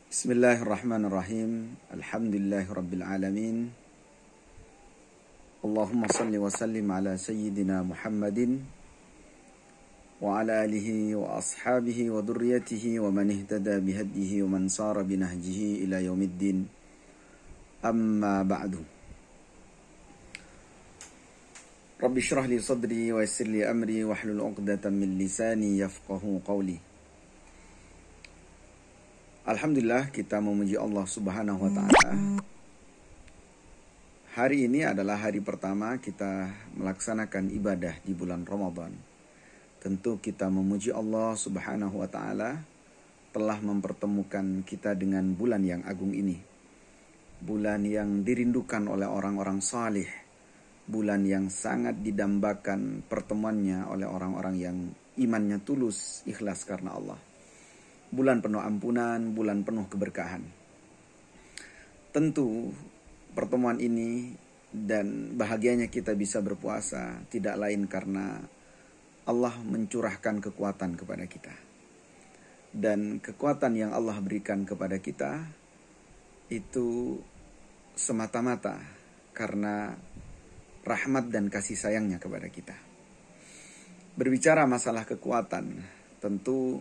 Bismillahirrahmanirrahim. Alhamdulillahirabbil alamin. Allahumma salli wa sallim ala sayyidina Muhammadin wa ala alihi wa ashabihi wa dhurriyyatihi wa man ihtada bihadihi wa man sara binahjihi ila yaumiddin. Amma ba'du. Rabbi shrah li sadri wa yassir li amri wahlul 'uqdatam min lisani yafqahu qawli. Alhamdulillah, kita memuji Allah Subhanahu wa ta'ala. Hari ini adalah hari pertama kita melaksanakan ibadah di bulan Ramadan. Tentu kita memuji Allah Subhanahu wa ta'ala telah mempertemukan kita dengan bulan yang agung ini. Bulan yang dirindukan oleh orang-orang salih. Bulan yang sangat didambakan pertemuannya oleh orang-orang yang imannya tulus, ikhlas karena Allah. Bulan penuh ampunan, bulan penuh keberkahan. Tentu pertemuan ini dan bahagianya kita bisa berpuasa tidak lain karena Allah mencurahkan kekuatan kepada kita. Dan kekuatan yang Allah berikan kepada kita itu semata-mata karena rahmat dan kasih sayangnya kepada kita. Berbicara masalah kekuatan, tentu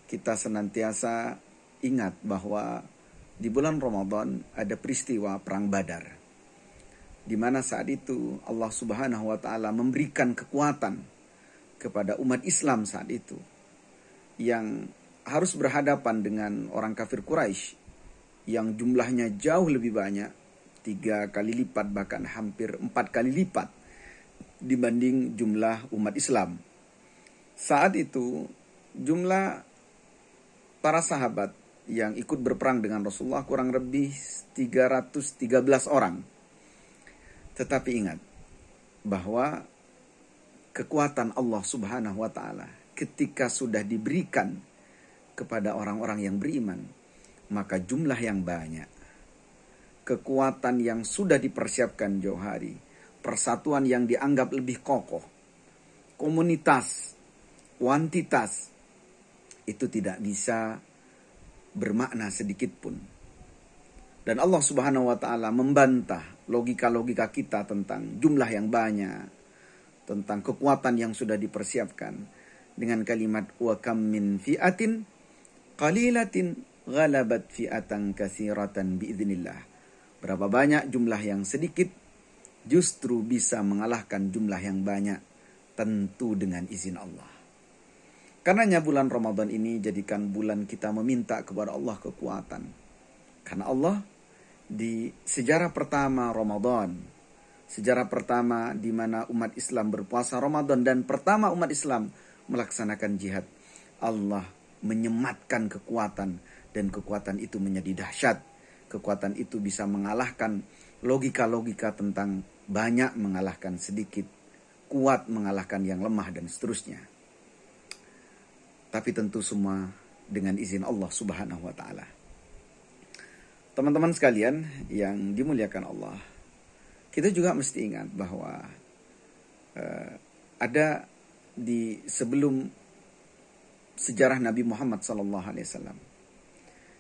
kita senantiasa ingat bahwa di bulan Ramadan ada peristiwa Perang Badar. Di mana saat itu Allah Subhanahu wa ta'ala memberikan kekuatan kepada umat Islam saat itu. Yang harus berhadapan dengan orang kafir Quraisy yang jumlahnya jauh lebih banyak. 3 kali lipat, bahkan hampir 4 kali lipat dibanding jumlah umat Islam. Saat itu jumlah para sahabat yang ikut berperang dengan Rasulullah kurang lebih 313 orang. Tetapi ingat bahwa kekuatan Allah Subhanahu wa ta'ala ketika sudah diberikan kepada orang-orang yang beriman, maka jumlah yang banyak, kekuatan yang sudah dipersiapkan jauh hari, persatuan yang dianggap lebih kokoh, komunitas, kuantitas, itu tidak bisa bermakna sedikit pun. Dan Allah Subhanahu wa ta'ala membantah logika-logika kita tentang jumlah yang banyak, tentang kekuatan yang sudah dipersiapkan dengan kalimat wa kam min fi'atin qalilatin ghalabat fi'atan katsiratan biiznillah. Berapa banyak jumlah yang sedikit justru bisa mengalahkan jumlah yang banyak, tentu dengan izin Allah. Karenanya bulan Ramadan ini jadikan bulan kita meminta kepada Allah kekuatan. Karena Allah di sejarah pertama Ramadan, sejarah pertama di mana umat Islam berpuasa Ramadan dan pertama umat Islam melaksanakan jihad, Allah menyematkan kekuatan dan kekuatan itu menjadi dahsyat. Kekuatan itu bisa mengalahkan logika-logika tentang banyak mengalahkan sedikit, kuat mengalahkan yang lemah dan seterusnya. Tapi tentu semua dengan izin Allah Subhanahu wa ta'ala. Teman-teman sekalian yang dimuliakan Allah, kita juga mesti ingat bahwa ada di sebelum sejarah Nabi Muhammad SAW,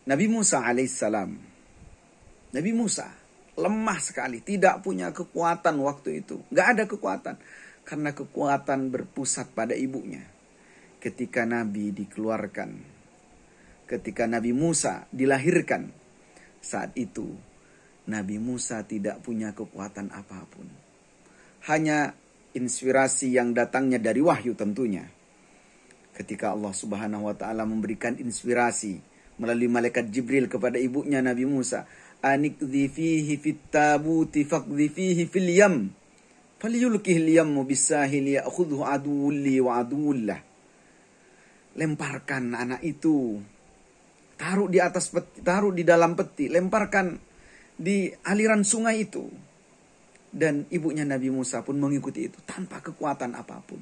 Nabi Musa alaihissalam. Nabi Musa lemah sekali, tidak punya kekuatan waktu itu. Gak ada kekuatan, karena kekuatan berpusat pada ibunya. Ketika Nabi dikeluarkan, ketika Nabi Musa dilahirkan, saat itu Nabi Musa tidak punya kekuatan apapun. Hanya inspirasi yang datangnya dari wahyu tentunya. Ketika Allah Subhanahu wa ta'ala memberikan inspirasi melalui malaikat Jibril kepada ibunya Nabi Musa, anikdhi fihi fit tabuti faqdhi fihi fil yam falyulkihil yammu bisahil ya'khudhu aduwli wa aduwullah. Lemparkan anak itu, taruh di atas peti, taruh di dalam peti, lemparkan di aliran sungai itu. Dan ibunya Nabi Musa pun mengikuti itu tanpa kekuatan apapun.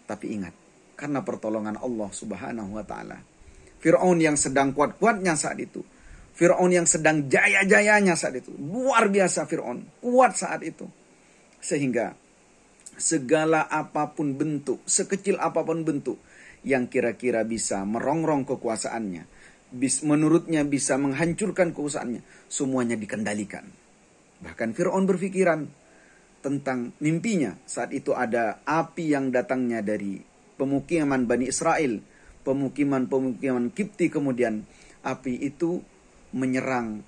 Tapi ingat, karena pertolongan Allah Subhanahu wa ta'ala, Fir'aun yang sedang kuat-kuatnya saat itu, Fir'aun yang sedang jaya-jayanya saat itu, luar biasa Fir'aun, kuat saat itu, sehingga segala apapun bentuk, sekecil apapun bentuk yang kira-kira bisa merongrong kekuasaannya, menurutnya bisa menghancurkan keusahaannya, semuanya dikendalikan. Bahkan Fir'aun berpikiran tentang mimpinya. Saat itu ada api yang datangnya dari pemukiman Bani Israel, pemukiman Kipti, kemudian api itu menyerang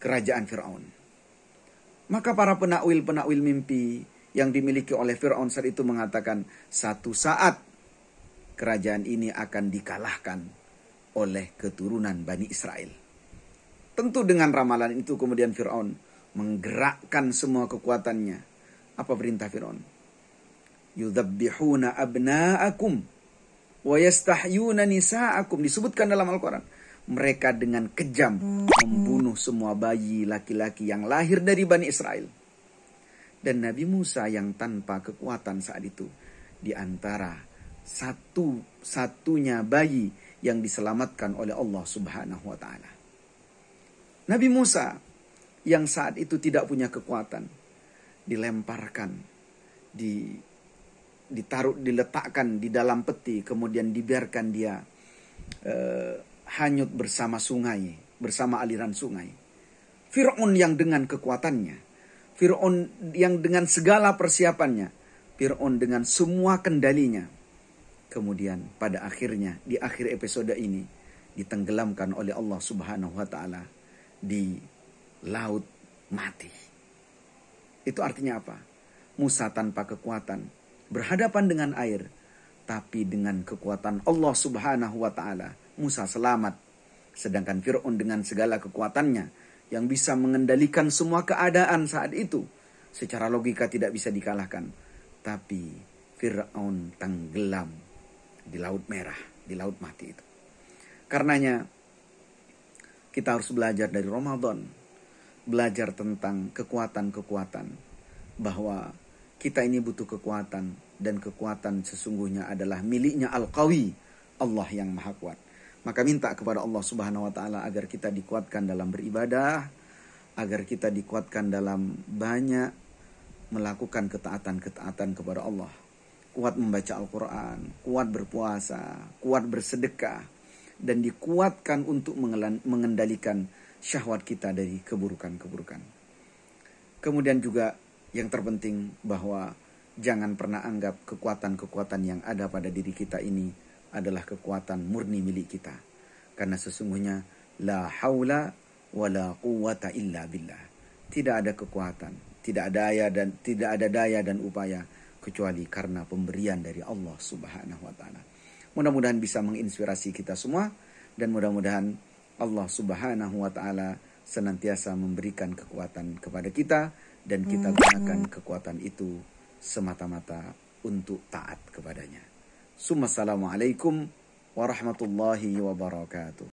kerajaan Fir'aun. Maka para penakwil mimpi yang dimiliki oleh Fir'aun saat itu mengatakan, satu saat kerajaan ini akan dikalahkan oleh keturunan Bani Israel. Tentu dengan ramalan itu kemudian Fir'aun menggerakkan semua kekuatannya. Apa perintah Fir'aun? Yudzabbihuna abna'akum wa yastahyuna nisa'akum. Disebutkan dalam Al-Quran, mereka dengan kejam membunuh semua bayi laki-laki yang lahir dari Bani Israel. Dan Nabi Musa yang tanpa kekuatan saat itu, di antara satu-satunya bayi yang diselamatkan oleh Allah Subhanahu wa ta'ala. Nabi Musa yang saat itu tidak punya kekuatan, dilemparkan, diletakkan di dalam peti, kemudian dibiarkan dia hanyut bersama sungai, bersama aliran sungai. Fir'aun yang dengan kekuatannya, Fir'aun yang dengan segala persiapannya, Fir'aun dengan semua kendalinya, kemudian pada akhirnya di akhir episode ini ditenggelamkan oleh Allah Subhanahu wa ta'ala di laut mati. Itu artinya apa? Musa tanpa kekuatan berhadapan dengan air, tapi dengan kekuatan Allah Subhanahu wa ta'ala Musa selamat. Sedangkan Fir'aun dengan segala kekuatannya yang bisa mengendalikan semua keadaan saat itu, secara logika tidak bisa dikalahkan. Tapi Fir'aun tenggelam di laut merah, di laut mati itu. Karenanya kita harus belajar dari Ramadan, belajar tentang kekuatan-kekuatan, bahwa kita ini butuh kekuatan, dan kekuatan sesungguhnya adalah miliknya Al-Qawi, Allah yang Maha Kuat. Maka minta kepada Allah Subhanahu wa ta'ala agar kita dikuatkan dalam beribadah, agar kita dikuatkan dalam banyak melakukan ketaatan-ketaatan kepada Allah. Kuat membaca Al-Quran, kuat berpuasa, kuat bersedekah, dan dikuatkan untuk mengendalikan syahwat kita dari keburukan-keburukan. Kemudian juga yang terpenting bahwa jangan pernah anggap kekuatan-kekuatan yang ada pada diri kita ini adalah kekuatan murni milik kita. Karena sesungguhnya la haula wa la quwwata illa billah. Tidak ada kekuatan, tidak ada daya dan upaya kecuali karena pemberian dari Allah Subhanahu wa ta'ala. Mudah-mudahan bisa menginspirasi kita semua, dan mudah-mudahan Allah Subhanahu wa ta'ala senantiasa memberikan kekuatan kepada kita, dan kita gunakan kekuatan itu semata-mata untuk taat kepadanya. Assalamualaikum warahmatullahi wabarakatuh.